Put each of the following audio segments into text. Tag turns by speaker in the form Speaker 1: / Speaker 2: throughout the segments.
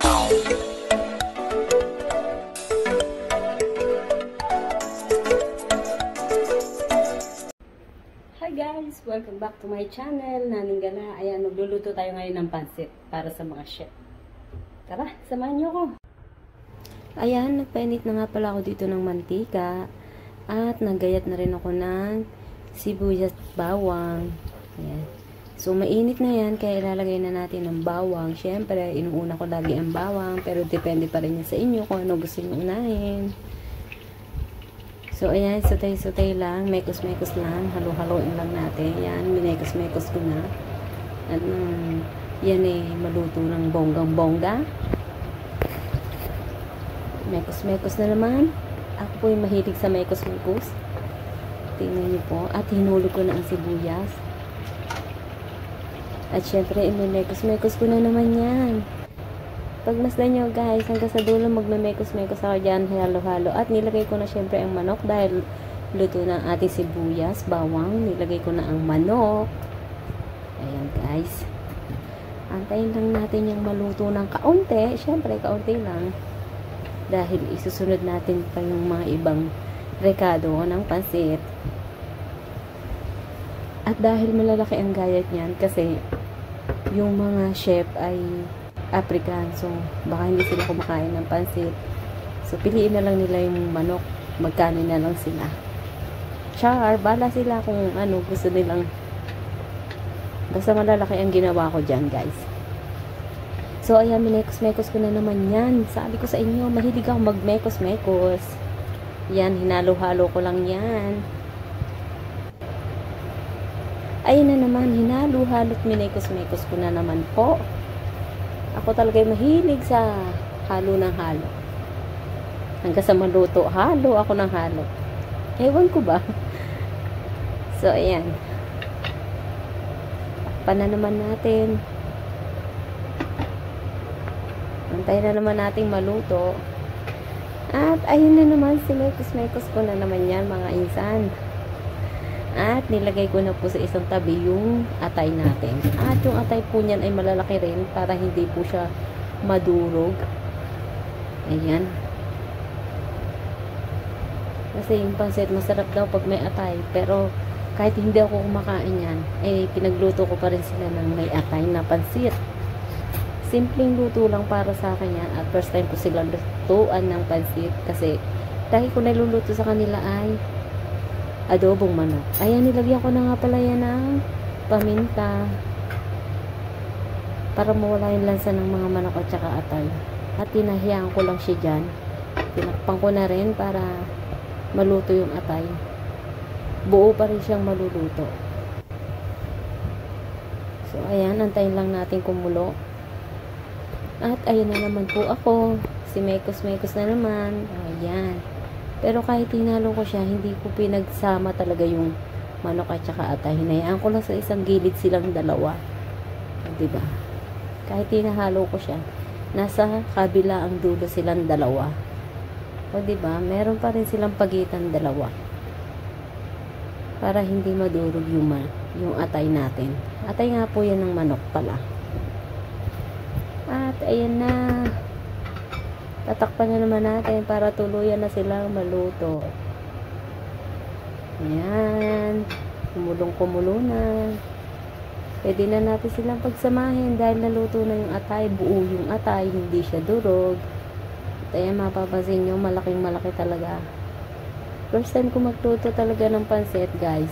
Speaker 1: Hi guys! Welcome back to my channel. Naning Gala. Ayan, magluluto tayo ngayon ng pansit para sa mga chef. Tara, samahan niyo ako. Ayan, nagpainit na nga pala ako dito ng mantika. At naggayat na rin ako ng sibuyas at bawang. Ayan. So, mainit na yan, kaya ilalagay na natin ng bawang. Siyempre, inuuna ko lagi ang bawang, pero depende pa rin yan sa inyo kung ano gusto nyo unahin. So, ayan, sutay-sutay lang, mekos-mekos lang, halo-haloin lang natin. Yan, minekos-mekos ko na. At yan maluto ng bonggang-bongga. Mekos-mekos na naman. Ako po yung mahilig sa mekos-mekos. Tingnan niyo po. At hinulog ko na ang sibuyas. At syempre, imimekos-mekos ko na naman yan. Pagmasdan nyo guys, hanggang sa dulo magmamekos-mekos ako dyan, halo-halo. At nilagay ko na syempre ang manok dahil luto na ating sibuyas, bawang. Nilagay ko na ang manok. Ayan guys. Antayin lang natin yung maluto ng kaunti. Syempre, kaunti lang. Dahil isusunod natin pa yung mga ibang rekado ng pansit. At dahil malalaki ang gayat niyan, kasi yung mga chef ay African, so baka hindi sila kumakain ng pansit. So piliin na lang nila yung manok, magkanin na lang sila. Char, bala sila kung ano gusto nilang. Basta malalaki ang ginawa ko dyan guys. So ayan, minekos-mekos ko na naman yan. Sabi ko sa inyo, mahilig ako magmekos-mekos. Yan, hinalo-halo ko lang yan. Ayun na naman, hinalo-halo't minekos-mekos ko na naman po. Ako talaga mahilig sa halo ng halo. Hanggang sa maluto, halo ako ng halo. Ewan ko ba? So, ayan. Takpan na naman natin. Antayin na naman nating maluto. At, ayun na naman, sinekos-mekos ko na naman yan, mga insan. At nilagay ko na po sa isang tabi yung atay natin. At yung atay po niyan ay malalaki rin para hindi po siya madurog. Ayan. Kasi yung pansit masarap daw pag may atay. Pero kahit hindi ako kumakain yan, eh pinagluto ko pa rin sila ng may atay na pansit. Simpleng luto lang para sa akin yan. At first time ko sila lutuan ng pansit. Kasi dahil ko niluluto sa kanila ay adobong manok. Ayan, nilagyan ko na nga pala yan ng paminta para mawala yung lansa ng mga manok at saka atay. At tinahiyaan ko lang siya dyan. Tinakpan ko na rin para maluto yung atay. Buo pa rin siyang maluluto. So, ayan, antayin lang natin kumulo. At ayan na naman po ako. Si Mekos-Mekos na naman. Ayan. Pero kahit hinalo ko siya, hindi ko pinagsama talaga yung manok at saka atay. Hinayaan ko lang sa isang gilid silang dalawa. Diba? Kahit hinahalo ko siya, nasa kabila ang dulo silang dalawa. O diba? Meron pa rin silang pagitan dalawa. Para hindi madurog yung atay natin. Atay nga po yan ng manok pala. At ayan na. Tatakpan na naman natin para tuluyan na silang maluto. Ayan. Kumulong-kumulo na. Pwede na natin silang pagsamahin dahil naluto na yung atay. Buo yung atay. Hindi siya durog. At ayan, mapapansin nyo, malaking-malaki talaga. First time ko magluto talaga ng pansit, guys.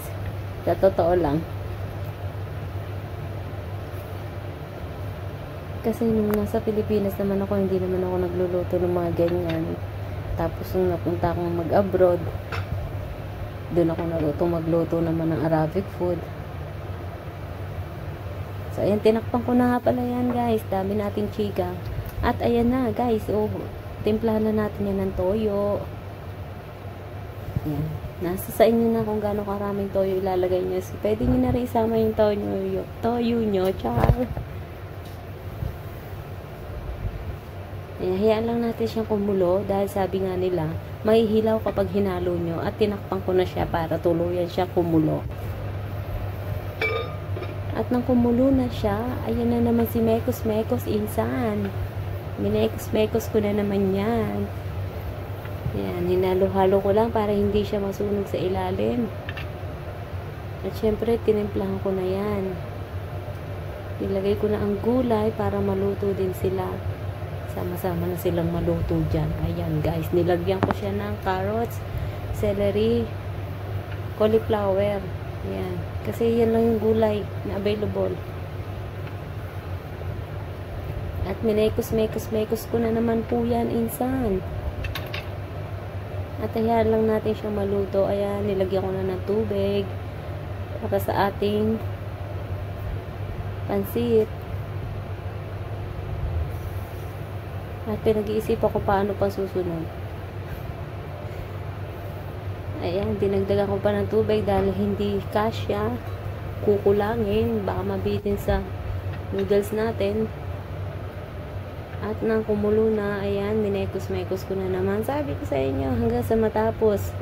Speaker 1: Sa totoo lang. Kasi nung nasa Pilipinas naman ako, hindi naman ako nagluluto ng mga ganyan. Tapos nung napunta akong mag-abroad, doon ako magluto naman ng Arabic food. So, ayan, tinakpan ko na nga pala yan, guys. Dami nating chika. At ayan na, guys. Oh, timplahan na natin yan ng toyo. Ayan. Nasa sa inyo na kung gaano karaming toyo ilalagay nyo. So, pwede nyo na rin isama yung toyo nyo. Char. Hayaan lang natin siyang kumulo dahil sabi nga nila, mahihilaw kapag hinalo nyo at tinakpan ko na siya para tuluyan siya kumulo. At nang kumulo na siya, ayan na naman si Mekos-Mekos insan. Minekos-mekos ko na naman yan. Yan, hinalo-halo ko lang para hindi siya masunog sa ilalim. At syempre, tinimplahan ko na yan. Nilagay ko na ang gulay para maluto din sila. Sama-sama na silang maluto dyan. Ayan guys, nilagyan ko siya ng carrots, celery, cauliflower. Ayan. Kasi yan lang yung gulay na available. At minekos-mekos ko na naman po yan, insan. At ayan lang natin siyang maluto. Ayan, nilagyan ko na ng tubig para sa ating pansit. At pinag-iisip ako paano pa susunod. Ayan, dinagdagan ko pa ng tubig dahil hindi kasya. Kukulangin, baka mabitin sa noodles natin. At nang kumulo na, ayan, minekos-mekos ko na naman. Sabi ko sa inyo, hanggang sa matapos,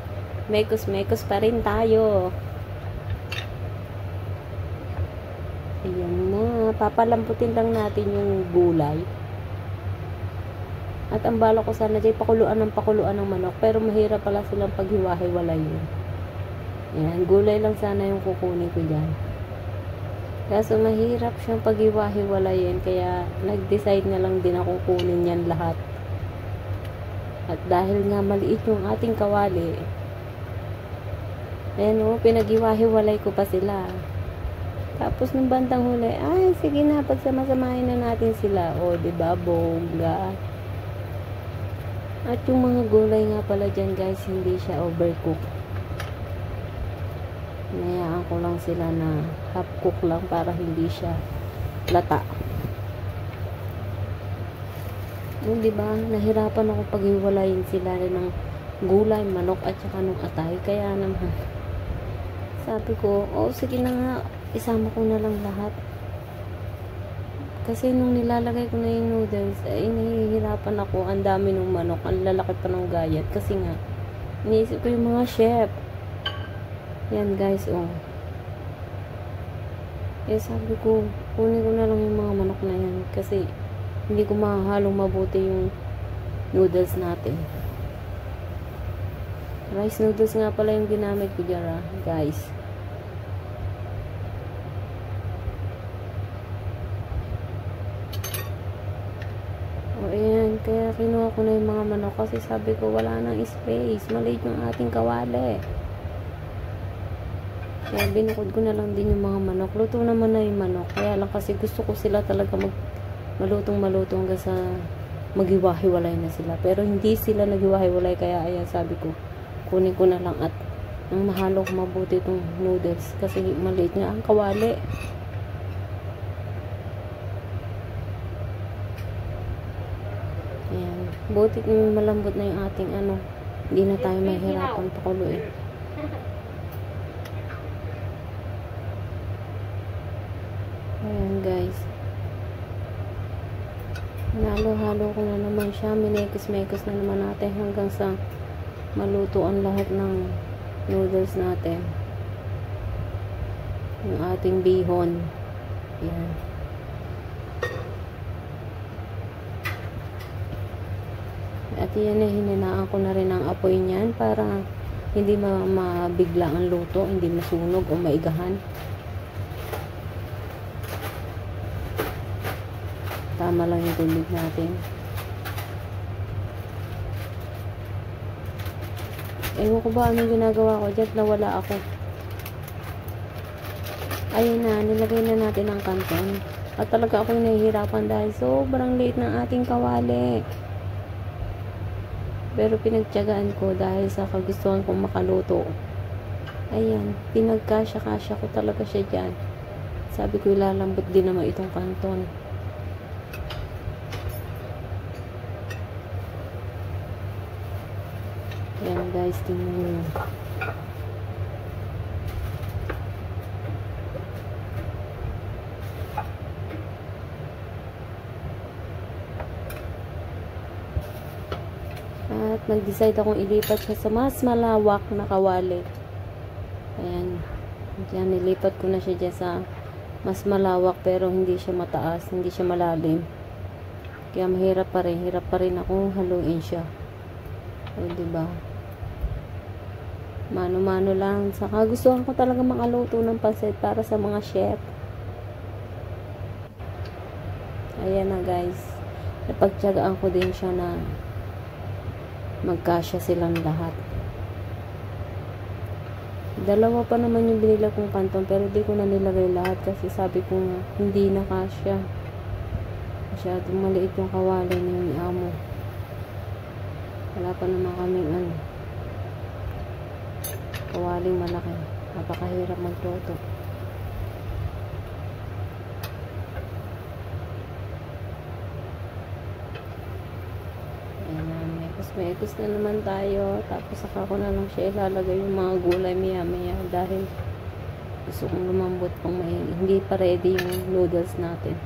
Speaker 1: mekos-mekos pa rin tayo. Ayan na, papalamputin lang natin yung gulay. At ang bala ko sana dyan, pakuluan ng manok. Pero mahirap pala silang paghiwa-hiwalay yun. Ayan, gulay lang sana yung kukunin ko dyan. Kaso mahirap siyang paghiwa-hiwalayin, kaya nag-decide na lang din ako kunin yan lahat. At dahil nga maliit yung ating kawali, ayan o, pinaghiwa-hiwalay ko pa sila. Tapos nung bandang huli, ay sige na, pagsama-samahin na natin sila. O, diba, bongga. At yung mga gulay nga pala dyan guys, hindi siya overcooked. Hinayaan ko lang sila na half cook lang para hindi siya lata. Diba, nahirapan ako paghiwalayin sila ng gulay, manok at saka ng atay. Kaya naman, sabi ko, oh sige na nga, isama ko na lang lahat. Kasi nung nilalagay ko na yung noodles, ay nahihirapan ako. Ang dami ng manok, ang lalaki pa ng gayat. Kasi nga, iniisip ko yung mga chef. Yan guys, oh. Eh sabi ko, kunin ko na lang yung mga manok na yan. Kasi, hindi ko mahalong mabuti yung noodles natin. Rice noodles nga pala yung ginamit ko dyan, guys. O ayan, kaya kinuha ko na yung mga manok. Kasi sabi ko, wala nang space. Maliit yung ating kawali. Kaya binukod ko na lang din yung mga manok. Luto naman na yung manok. Kaya lang kasi gusto ko sila talaga malutong-malutong hanggang sa maghiwa-hiwalay na sila. Pero hindi sila naghiwa-hiwalay. Kaya ayan, sabi ko, kunin ko na lang at ang mahalo ko mabuti itong noodles. Kasi maliit nga ang kawali. Ayan. Buti malambot na yung ating ano. Hindi na tayo mahirapan pakuluin. Ayan guys, halo-halo ko na naman siya, minekos-mekos na naman natin hanggang sa maluto ang lahat ng noodles natin, yung ating bihon. Ayan. At yan, hininaan ko na rin ang apoy niyan para hindi mabigla ang luto, hindi masunog o maigahan. Tama lang yung tubig natin. Ewan ko ba anong ginagawa ko dyan, nawala ako. Ayun na, nilagay na natin ang kanton. At talaga ako nahihirapan dahil sobrang liit ng ating kawali. Pero pinagtiyagaan ko dahil sa kagustuhan kong makaluto. Ayan, pinagkasya-kasya ko talaga siya dyan. Sabi ko ilalambot din naman itong kanton. Ayan guys, tingnan nyo. At nag-decide akong ilipat siya sa mas malawak na kawali. Ayan. Diyan, nilipat ko na siya dyan sa mas malawak pero hindi siya mataas, hindi siya malalim. Kaya mahirap pa rin. Hirap pa rin akong haluin siya. O, diba? Mano-mano lang. Saka gustuhan ko talaga makaluto ng pansit para sa mga chef. Ayan na guys. Napagtiyagaan ko din siya na magkasya silang lahat. Dalawa pa naman yung binila kong kanton pero di ko na nilagay lahat kasi sabi ko nga hindi na kasya. Masyadong maliit yung kawali ni amo. Wala pa naman kaming kawaling malaki. Napakahirap magluto. Mekos na naman tayo. Tapos saka ko na lang siya ilalagay yung mga gulay maya dahil gusto kong lumambot pang hindi pa ready yung noodles natin.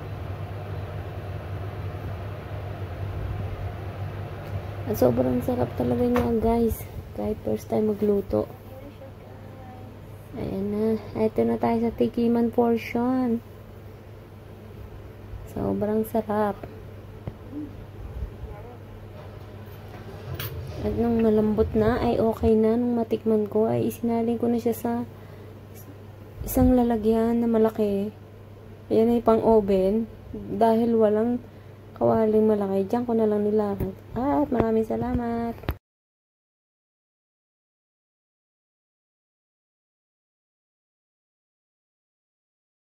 Speaker 1: At sobrang sarap talaga niya guys. Kahit first time magluto. Ayan na. Ito na tayo sa tikiman portion. Sobrang sarap. At nung malambot na, ay okay na. Nung matikman ko, ay isinalin ko na siya sa isang lalagyan na malaki. Ayan ay pang oven. Dahil walang kawaling malaki, diyan ko na lang nilakad. At maraming salamat.